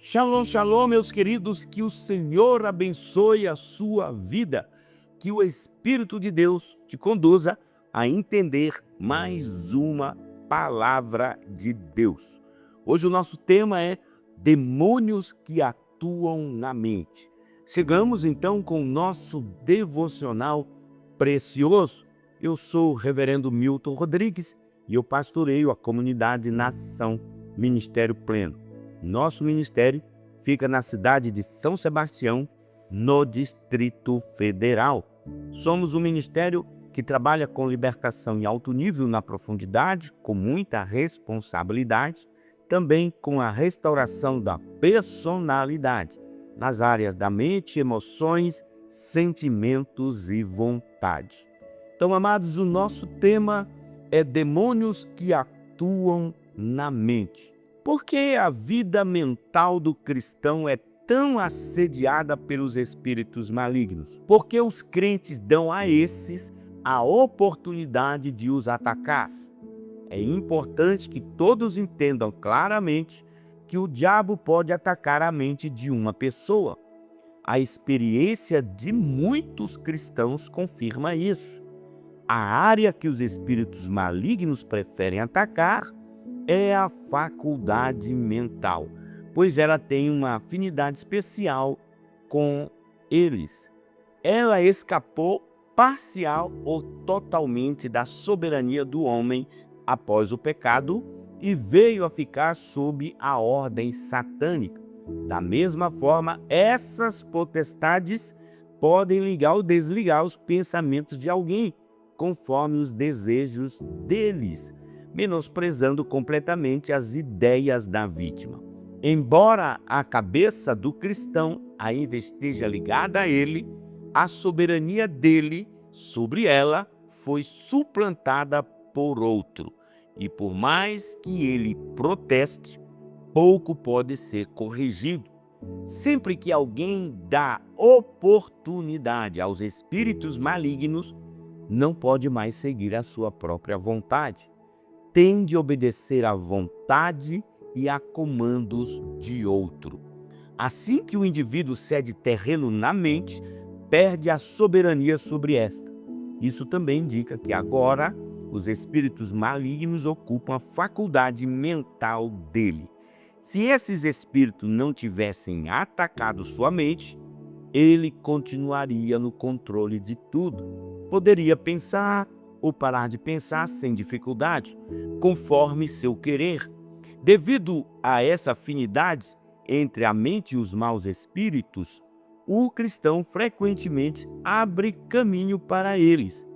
Shalom, shalom, meus queridos, que o Senhor abençoe a sua vida, que o Espírito de Deus te conduza a entender mais uma palavra de Deus. Hoje o nosso tema é demônios que atuam na mente. Chegamos então com o nosso devocional precioso. Eu sou o reverendo Milton Rodrigues e eu pastoreio a comunidade Nação Ministério Pleno. Nosso ministério fica na cidade de São Sebastião, no Distrito Federal. Somos um ministério que trabalha com libertação em alto nível na profundidade, com muita responsabilidade, também com a restauração da personalidade, nas áreas da mente, emoções, sentimentos e vontade. Então, amados, o nosso tema é demônios que atuam na mente. Por que a vida mental do cristão é tão assediada pelos espíritos malignos? Porque os crentes dão a esses a oportunidade de os atacar. É importante que todos entendam claramente que o diabo pode atacar a mente de uma pessoa. A experiência de muitos cristãos confirma isso. A área que os espíritos malignos preferem atacar é a faculdade mental, pois ela tem uma afinidade especial com eles. Ela escapou parcial ou totalmente da soberania do homem após o pecado e veio a ficar sob a ordem satânica. Da mesma forma, essas potestades podem ligar ou desligar os pensamentos de alguém, conforme os desejos deles, menosprezando completamente as ideias da vítima. Embora a cabeça do cristão ainda esteja ligada a ele, a soberania dele sobre ela foi suplantada por outro. E por mais que ele proteste, pouco pode ser corrigido. Sempre que alguém dá oportunidade aos espíritos malignos, não pode mais seguir a sua própria vontade. Tem de obedecer à vontade e a comandos de outro. Assim que o indivíduo cede terreno na mente, perde a soberania sobre esta. Isso também indica que agora os espíritos malignos ocupam a faculdade mental dele. Se esses espíritos não tivessem atacado sua mente, ele continuaria no controle de tudo. Poderia pensar ou parar de pensar sem dificuldade, conforme seu querer. Devido a essa afinidade entre a mente e os maus espíritos, o cristão frequentemente abre caminho para eles.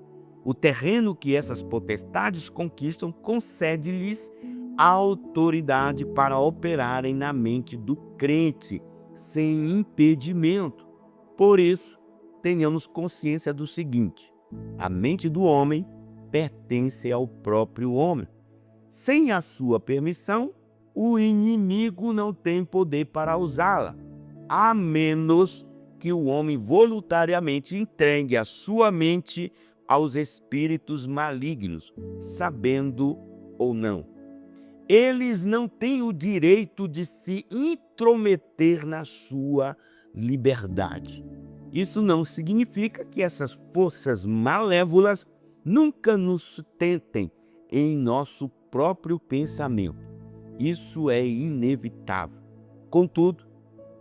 O terreno que essas potestades conquistam concede-lhes a autoridade para operarem na mente do crente, sem impedimento. Por isso, tenhamos consciência do seguinte: a mente do homem pertence ao próprio homem. Sem a sua permissão, o inimigo não tem poder para usá-la, a menos que o homem voluntariamente entregue a sua mente aos espíritos malignos, sabendo ou não. Eles não têm o direito de se intrometer na sua liberdade. Isso não significa que essas forças malévolas nunca nos sustentem em nosso próprio pensamento. Isso é inevitável. Contudo,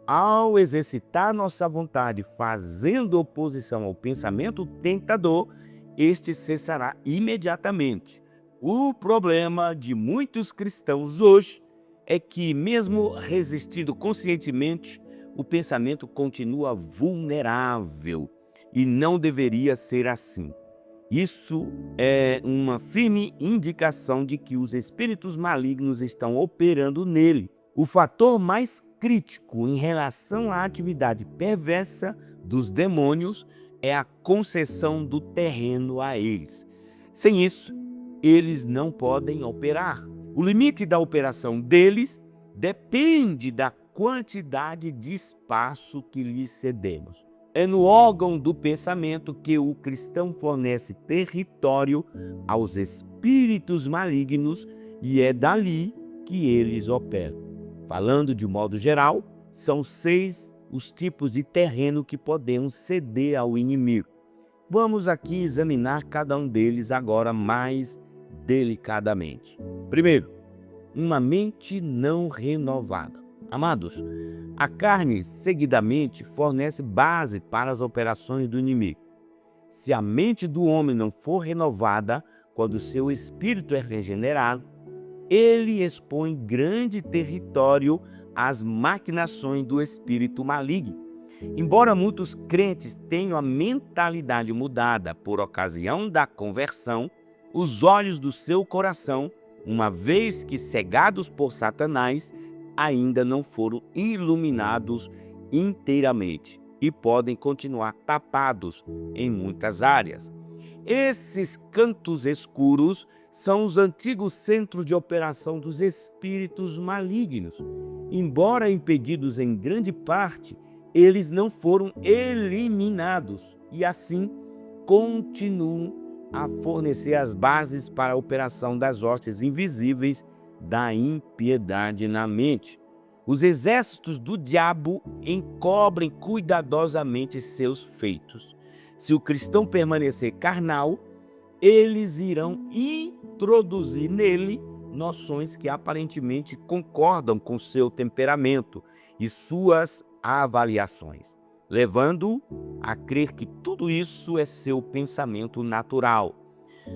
ao exercitar nossa vontade fazendo oposição ao pensamento tentador, este cessará imediatamente. O problema de muitos cristãos hoje é que, mesmo resistindo conscientemente, o pensamento continua vulnerável e não deveria ser assim. Isso é uma firme indicação de que os espíritos malignos estão operando nele. O fator mais crítico em relação à atividade perversa dos demônios é a concessão do terreno a eles. Sem isso, eles não podem operar. O limite da operação deles depende da quantidade de espaço que lhes cedemos. É no órgão do pensamento que o cristão fornece território aos espíritos malignos e é dali que eles operam. Falando de modo geral, São 6 os tipos de terreno que podemos ceder ao inimigo. Vamos aqui examinar cada um deles agora mais delicadamente. Primeiro, uma mente não renovada. Amados, a carne seguidamente fornece base para as operações do inimigo. Se a mente do homem não for renovada, quando seu espírito é regenerado, ele expõe grande território às maquinações do espírito maligno. Embora muitos crentes tenham a mentalidade mudada por ocasião da conversão, os olhos do seu coração, uma vez que cegados por Satanás, ainda não foram iluminados inteiramente e podem continuar tapados em muitas áreas. Esses cantos escuros são os antigos centros de operação dos espíritos malignos. Embora impedidos em grande parte, eles não foram eliminados e assim continuam a fornecer as bases para a operação das hostes invisíveis da impiedade na mente. Os exércitos do diabo encobrem cuidadosamente seus feitos. Se o cristão permanecer carnal, eles irão introduzir nele noções que aparentemente concordam com seu temperamento e suas avaliações, levando-o a crer que tudo isso é seu pensamento natural.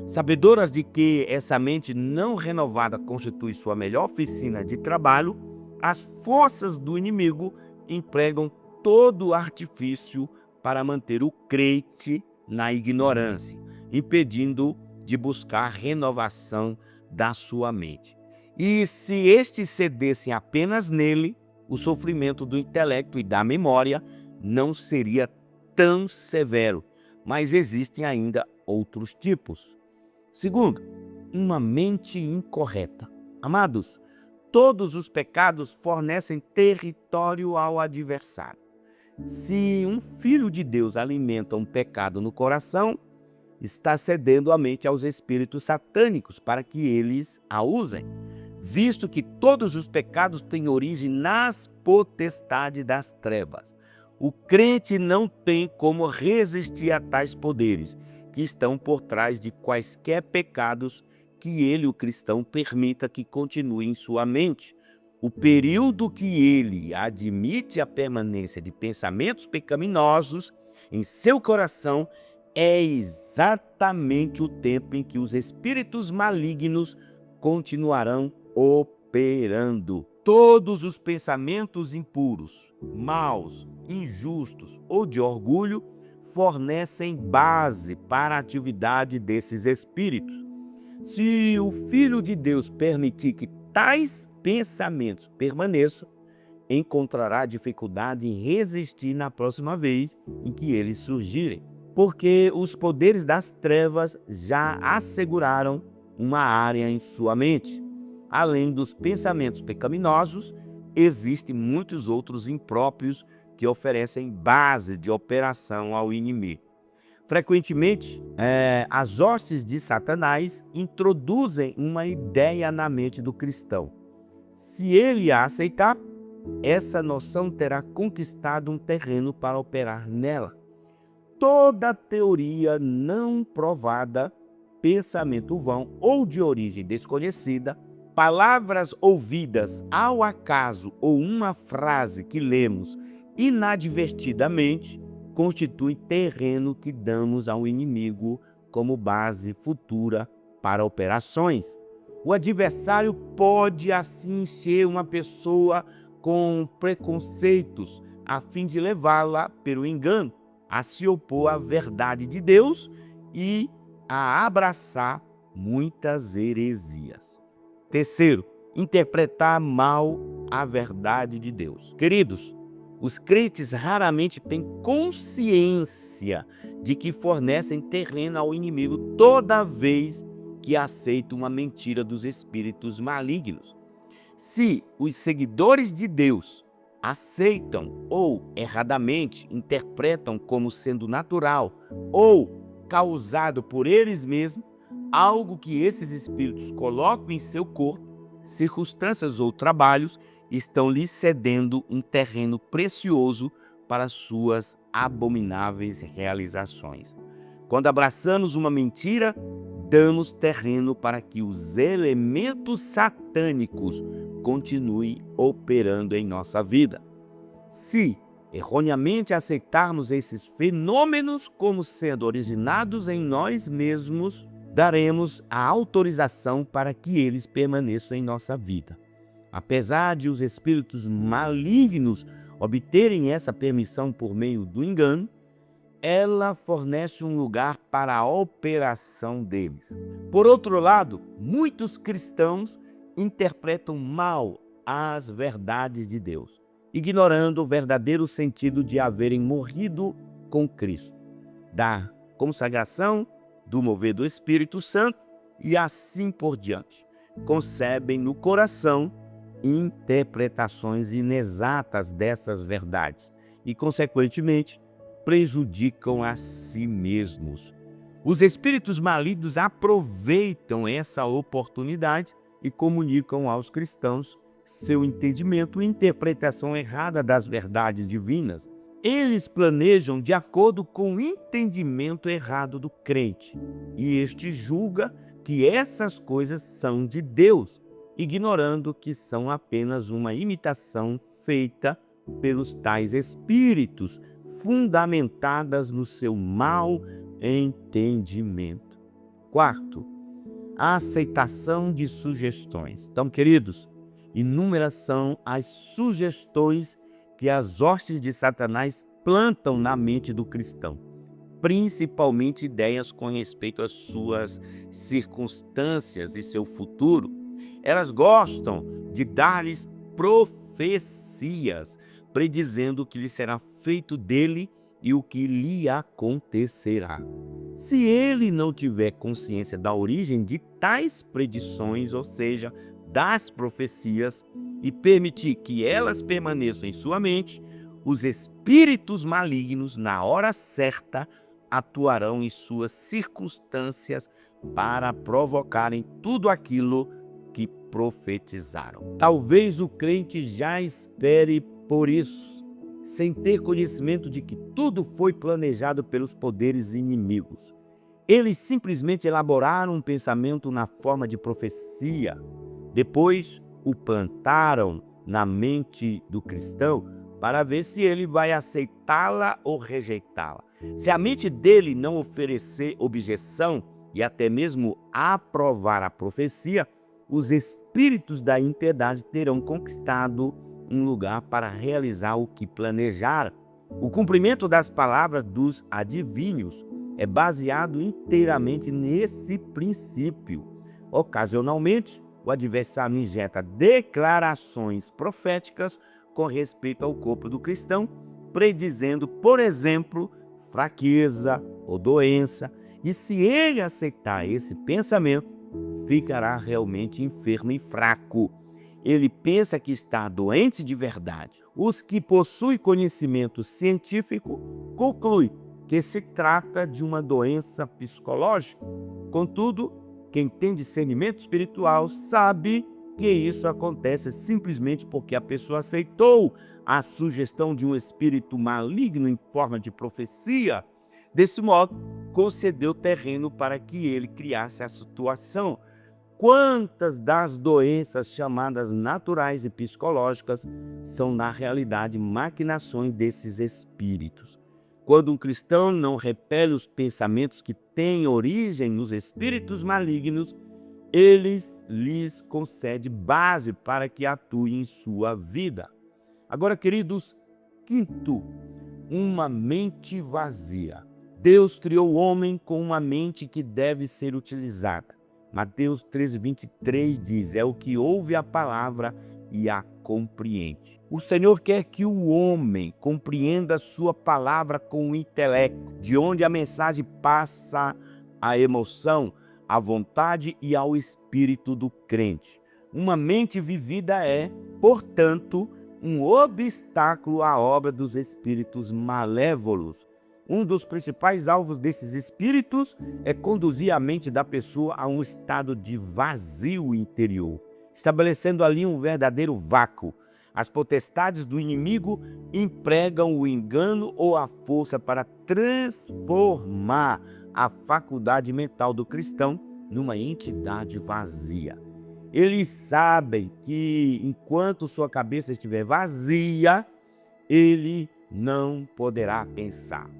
Sabedoras de que essa mente não renovada constitui sua melhor oficina de trabalho, as forças do inimigo empregam todo o artifício para manter o crente na ignorância, impedindo-o de buscar renovação da sua mente. E se estes cedessem apenas nele, o sofrimento do intelecto e da memória não seria tão severo, mas existem ainda outros tipos. Segundo, uma mente incorreta. Amados, todos os pecados fornecem território ao adversário. Se um filho de Deus alimenta um pecado no coração, está cedendo a mente aos espíritos satânicos para que eles a usem, visto que todos os pecados têm origem nas potestades das trevas. O crente não tem como resistir a tais poderes, que estão por trás de quaisquer pecados que ele, o cristão, permita que continue em sua mente. O período que ele admite a permanência de pensamentos pecaminosos em seu coração é exatamente o tempo em que os espíritos malignos continuarão operando. Todos os pensamentos impuros, maus, injustos ou de orgulho fornecem base para a atividade desses espíritos. Se o Filho de Deus permitir que tais pensamentos permaneçam, encontrará dificuldade em resistir na próxima vez em que eles surgirem, porque os poderes das trevas já asseguraram uma área em sua mente. Além dos pensamentos pecaminosos, existem muitos outros impróprios que oferecem base de operação ao inimigo. Frequentemente, as hostes de Satanás introduzem uma ideia na mente do cristão. Se ele a aceitar, essa noção terá conquistado um terreno para operar nela. Toda teoria não provada, pensamento vão ou de origem desconhecida, palavras ouvidas ao acaso ou uma frase que lemos inadvertidamente, constitui terreno que damos ao inimigo como base futura para operações. O adversário pode assim encher uma pessoa com preconceitos a fim de levá-la pelo engano a se opor à verdade de Deus e a abraçar muitas heresias. Terceiro, interpretar mal a verdade de Deus. Queridos, os crentes raramente têm consciência de que fornecem terreno ao inimigo toda vez que aceitam uma mentira dos espíritos malignos. Se os seguidores de Deus aceitam ou erradamente interpretam como sendo natural ou causado por eles mesmos, algo que esses espíritos colocam em seu corpo, circunstâncias ou trabalhos, estão lhe cedendo um terreno precioso para suas abomináveis realizações. Quando abraçamos uma mentira, damos terreno para que os elementos satânicos continuem operando em nossa vida. Se erroneamente aceitarmos esses fenômenos como sendo originados em nós mesmos, daremos a autorização para que eles permaneçam em nossa vida. Apesar de os espíritos malignos obterem essa permissão por meio do engano, ela fornece um lugar para a operação deles. Por outro lado, muitos cristãos interpretam mal as verdades de Deus, ignorando o verdadeiro sentido de haverem morrido com Cristo, da consagração, do mover do Espírito Santo e assim por diante. Concebem no coração interpretações inexatas dessas verdades e, consequentemente, prejudicam a si mesmos. Os espíritos malignos aproveitam essa oportunidade e comunicam aos cristãos seu entendimento e interpretação errada das verdades divinas. Eles planejam de acordo com o entendimento errado do crente, e este julga que essas coisas são de Deus, ignorando que são apenas uma imitação feita pelos tais espíritos, fundamentadas no seu mau entendimento. Quarto, a aceitação de sugestões. Então, queridos, inúmeras são as sugestões que as hostes de Satanás plantam na mente do cristão, principalmente ideias com respeito às suas circunstâncias e seu futuro. Elas gostam de dar-lhes profecias, predizendo o que lhe será feito dele e o que lhe acontecerá. Se ele não tiver consciência da origem de tais predições, ou seja, das profecias, e permitir que elas permaneçam em sua mente, os espíritos malignos, na hora certa, atuarão em suas circunstâncias para provocarem tudo aquilo que profetizaram. Talvez o crente já espere por isso, sem ter conhecimento de que tudo foi planejado pelos poderes inimigos. Eles simplesmente elaboraram um pensamento na forma de profecia, depois o plantaram na mente do cristão para ver se ele vai aceitá-la ou rejeitá-la. Se a mente dele não oferecer objeção e até mesmo aprovar a profecia, os espíritos da impiedade terão conquistado um lugar para realizar o que planejaram. O cumprimento das palavras dos adivinhos é baseado inteiramente nesse princípio. Ocasionalmente, o adversário injeta declarações proféticas com respeito ao corpo do cristão, predizendo, por exemplo, fraqueza ou doença, e se ele aceitar esse pensamento, ficará realmente enfermo e fraco. Ele pensa que está doente de verdade. Os que possuem conhecimento científico concluem que se trata de uma doença psicológica. Contudo, quem tem discernimento espiritual sabe que isso acontece simplesmente porque a pessoa aceitou a sugestão de um espírito maligno em forma de profecia. Desse modo, concedeu terreno para que ele criasse a situação. Quantas das doenças chamadas naturais e psicológicas são, na realidade, maquinações desses espíritos? Quando um cristão não repele os pensamentos que têm origem nos espíritos malignos, eles lhes concedem base para que atuem em sua vida. Agora, queridos, quinto, uma mente vazia. Deus criou o homem com uma mente que deve ser utilizada. Mateus 13:23 diz, é o que ouve a palavra e a compreende. O Senhor quer que o homem compreenda a sua palavra com o intelecto, de onde a mensagem passa à emoção, à vontade e ao espírito do crente. Uma mente vivida é, portanto, um obstáculo à obra dos espíritos malévolos. Um dos principais alvos desses espíritos é conduzir a mente da pessoa a um estado de vazio interior, estabelecendo ali um verdadeiro vácuo. As potestades do inimigo empregam o engano ou a força para transformar a faculdade mental do cristão numa entidade vazia. Eles sabem que enquanto sua cabeça estiver vazia, ele não poderá pensar.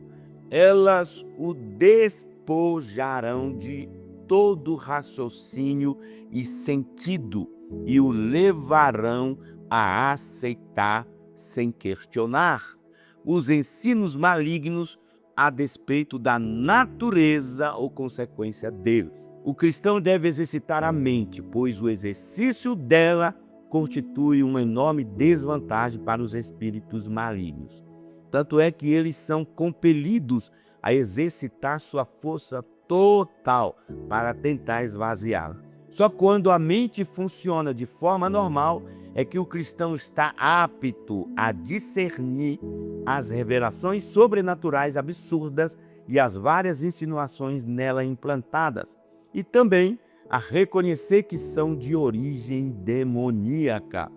Elas o despojarão de todo raciocínio e sentido e o levarão a aceitar sem questionar os ensinos malignos a despeito da natureza ou consequência deles. O cristão deve exercitar a mente, pois o exercício dela constitui uma enorme desvantagem para os espíritos malignos. Tanto é que eles são compelidos a exercitar sua força total para tentar esvaziá-la. Só quando a mente funciona de forma normal é que o cristão está apto a discernir as revelações sobrenaturais absurdas e as várias insinuações nela implantadas, e também a reconhecer que são de origem demoníaca.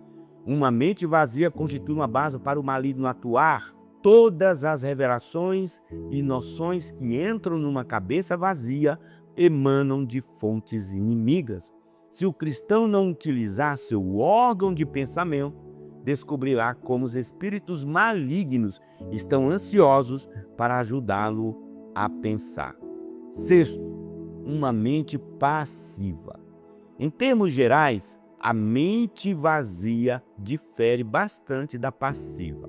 Uma mente vazia constitui uma base para o maligno atuar. Todas as revelações e noções que entram numa cabeça vazia emanam de fontes inimigas. Se o cristão não utilizar seu órgão de pensamento, descobrirá como os espíritos malignos estão ansiosos para ajudá-lo a pensar. Sexto, uma mente passiva. Em termos gerais, a mente vazia difere bastante da passiva.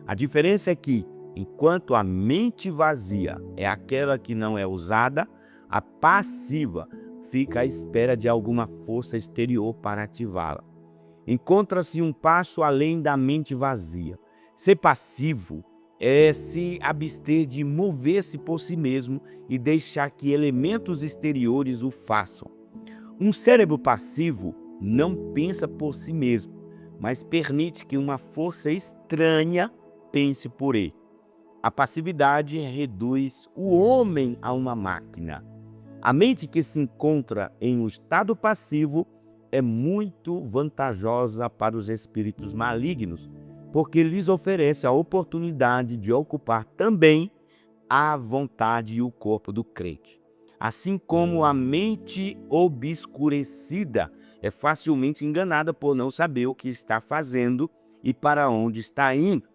A diferença é que, enquanto a mente vazia é aquela que não é usada, a passiva fica à espera de alguma força exterior para ativá-la. Encontra-se um passo além da mente vazia. Ser passivo é se abster de mover-se por si mesmo e deixar que elementos exteriores o façam. Um cérebro passivo não pensa por si mesmo, mas permite que uma força estranha pense por ele. A passividade reduz o homem a uma máquina. A mente que se encontra em um estado passivo é muito vantajosa para os espíritos malignos, porque lhes oferece a oportunidade de ocupar também a vontade e o corpo do crente. Assim como a mente obscurecida é facilmente enganada por não saber o que está fazendo e para onde está indo,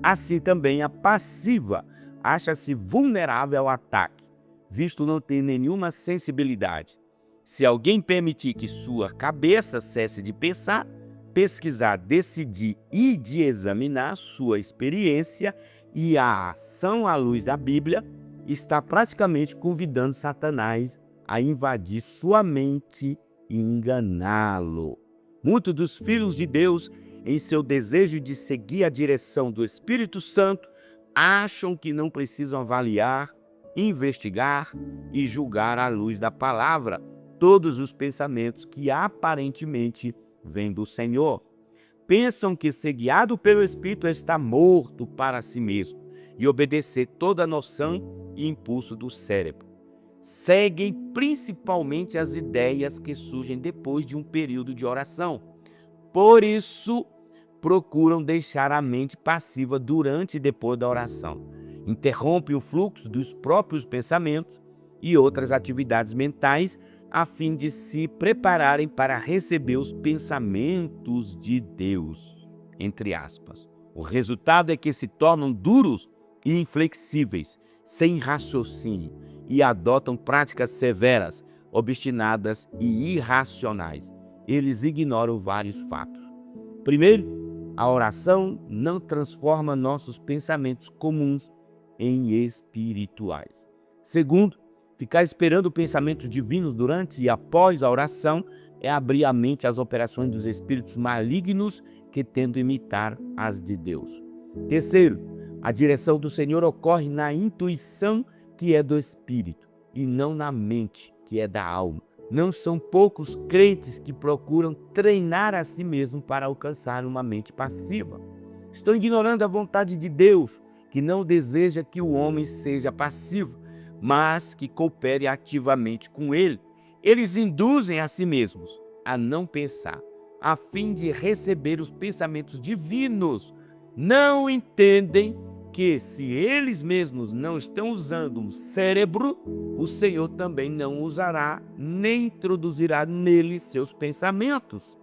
assim também a passiva acha-se vulnerável ao ataque, visto não ter nenhuma sensibilidade. Se alguém permitir que sua cabeça cesse de pensar, pesquisar, decidir e de examinar sua experiência e a ação à luz da Bíblia, está praticamente convidando Satanás a invadir sua mente e enganá-lo. Muitos dos filhos de Deus, em seu desejo de seguir a direção do Espírito Santo, acham que não precisam avaliar, investigar e julgar à luz da palavra todos os pensamentos que aparentemente vêm do Senhor. Pensam que ser guiado pelo Espírito está morto para si mesmo e obedecer toda a noção e impulso do cérebro. Seguem principalmente as ideias que surgem depois de um período de oração. Por isso, procuram deixar a mente passiva durante e depois da oração. Interrompem o fluxo dos próprios pensamentos e outras atividades mentais a fim de se prepararem para receber os pensamentos de Deus, entre aspas. O resultado é que se tornam duros e inflexíveis, sem raciocínio, e adotam práticas severas, obstinadas e irracionais. Eles ignoram vários fatos. Primeiro, a oração não transforma nossos pensamentos comuns em espirituais. Segundo, ficar esperando pensamentos divinos durante e após a oração é abrir a mente às operações dos espíritos malignos que tentam imitar as de Deus. Terceiro, a direção do Senhor ocorre na intuição, que é do espírito, e não na mente, que é da alma. Não são poucos crentes que procuram treinar a si mesmo para alcançar uma mente passiva. Estão ignorando a vontade de Deus, que não deseja que o homem seja passivo, mas que coopere ativamente com ele. Eles induzem a si mesmos a não pensar, a fim de receber os pensamentos divinos. Não entendem que, se eles mesmos não estão usando um cérebro, o Senhor também não usará nem introduzirá neles seus pensamentos.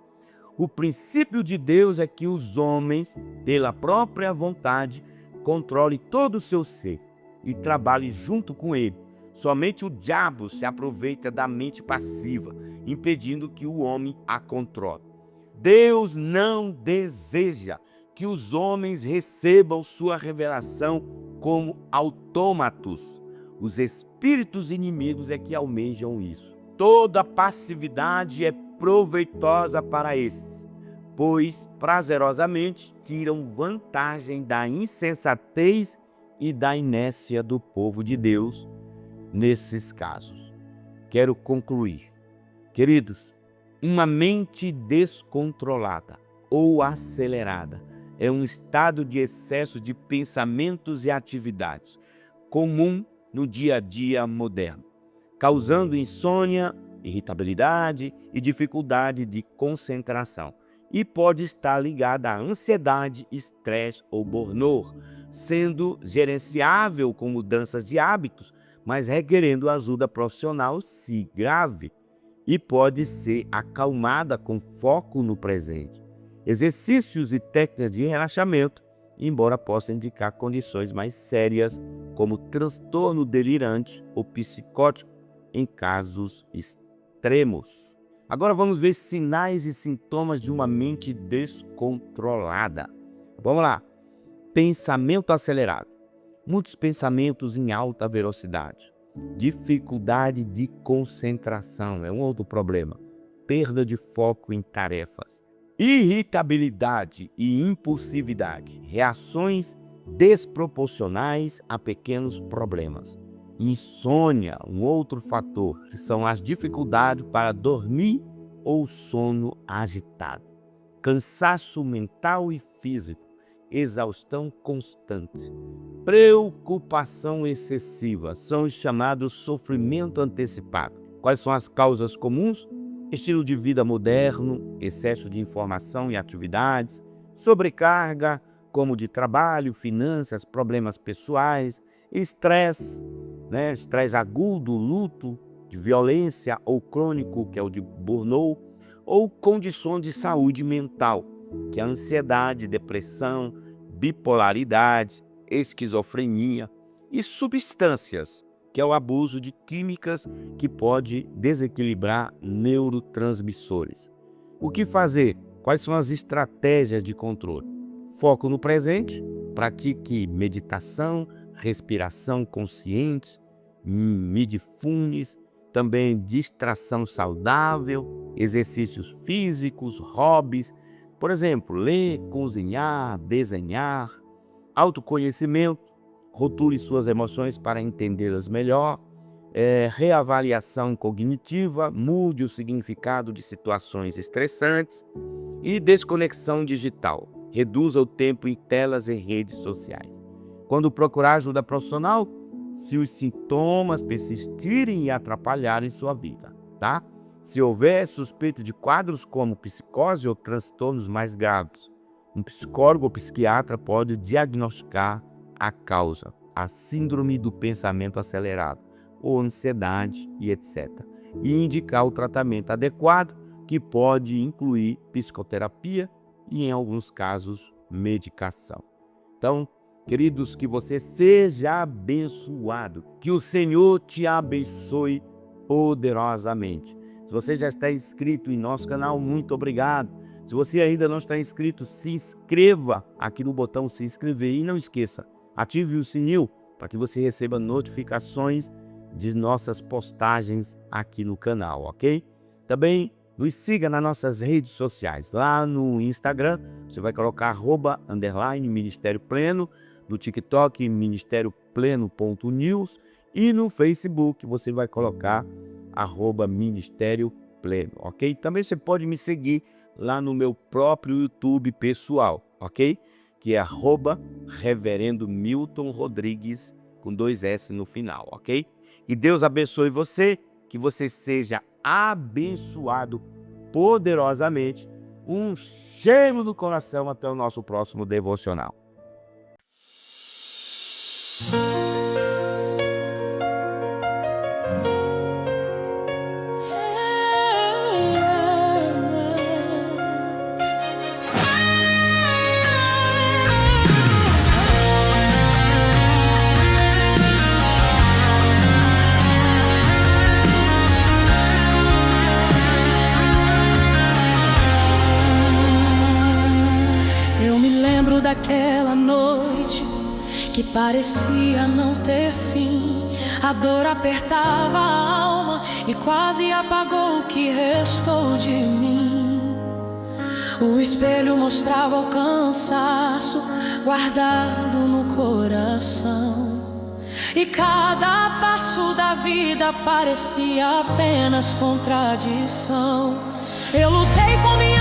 O princípio de Deus é que os homens, pela própria vontade, controlem todo o seu ser e trabalhem junto com ele. Somente o diabo se aproveita da mente passiva, impedindo que o homem a controle. Deus não deseja que os homens recebam sua revelação como autômatos. Os espíritos inimigos é que almejam isso. Toda passividade é proveitosa para estes, pois prazerosamente tiram vantagem da insensatez e da inércia do povo de Deus nesses casos. Quero concluir. Queridos, uma mente descontrolada ou acelerada é um estado de excesso de pensamentos e atividades, comum no dia a dia moderno, causando insônia, irritabilidade e dificuldade de concentração. E pode estar ligada à ansiedade, estresse ou burnout, sendo gerenciável com mudanças de hábitos, mas requerendo ajuda profissional se grave, e pode ser acalmada com foco no presente. Exercícios e técnicas de relaxamento, embora possam indicar condições mais sérias, como transtorno delirante ou psicótico, em casos extremos. Agora vamos ver sinais e sintomas de uma mente descontrolada. Vamos lá. Pensamento acelerado. Muitos pensamentos em alta velocidade. Dificuldade de concentração é um outro problema. Perda de foco em tarefas. Irritabilidade e impulsividade. Reações desproporcionais a pequenos problemas. Insônia, um outro fator, que são as dificuldades para dormir ou sono agitado. Cansaço mental e físico. Exaustão constante. Preocupação excessiva, são os chamados sofrimento antecipado. Quais são as causas comuns? Estilo de vida moderno, excesso de informação e atividades, sobrecarga, como de trabalho, finanças, problemas pessoais, estresse, estresse agudo, luto, de violência ou crônico, que é o de burnout, ou condições de saúde mental, que é a ansiedade, depressão, bipolaridade, esquizofrenia, e substâncias, que é o abuso de químicas que pode desequilibrar neurotransmissores. O que fazer? Quais são as estratégias de controle? Foco no presente, pratique meditação, respiração consciente, mindfulness, também distração saudável, exercícios físicos, hobbies, por exemplo, ler, cozinhar, desenhar, autoconhecimento, rotule suas emoções para entendê-las melhor, reavaliação cognitiva, mude o significado de situações estressantes e desconexão digital, reduza o tempo em telas e redes sociais. Quando procurar ajuda profissional, se os sintomas persistirem e atrapalharem sua vida, tá? Se houver suspeita de quadros como psicose ou transtornos mais graves, um psicólogo ou psiquiatra pode diagnosticar a causa, a síndrome do pensamento acelerado, ou ansiedade e etc. E indicar o tratamento adequado, que pode incluir psicoterapia e, em alguns casos, medicação. Então, queridos, que você seja abençoado, que o Senhor te abençoe poderosamente. Se você já está inscrito em nosso canal, muito obrigado. Se você ainda não está inscrito, se inscreva aqui no botão se inscrever e não esqueça, ative o sininho para que você receba notificações de nossas postagens aqui no canal, ok? Também nos siga nas nossas redes sociais. Lá no Instagram, você vai colocar @Ministério Pleno, no TikTok, ministériopleno.news, e no Facebook você vai colocar @Ministério Pleno, ok? Também você pode me seguir lá no meu próprio YouTube pessoal, ok? Que é @Reverendo Milton Rodrigues, com 2 S no final, ok? E Deus abençoe você, que você seja abençoado poderosamente Um cheiro no coração. Até o nosso próximo devocional. Daquela noite que parecia não ter fim, a dor apertava a alma e quase apagou o que restou de mim. O espelho mostrava o cansaço guardado no coração, e cada passo da vida parecia apenas contradição. Eu lutei com minha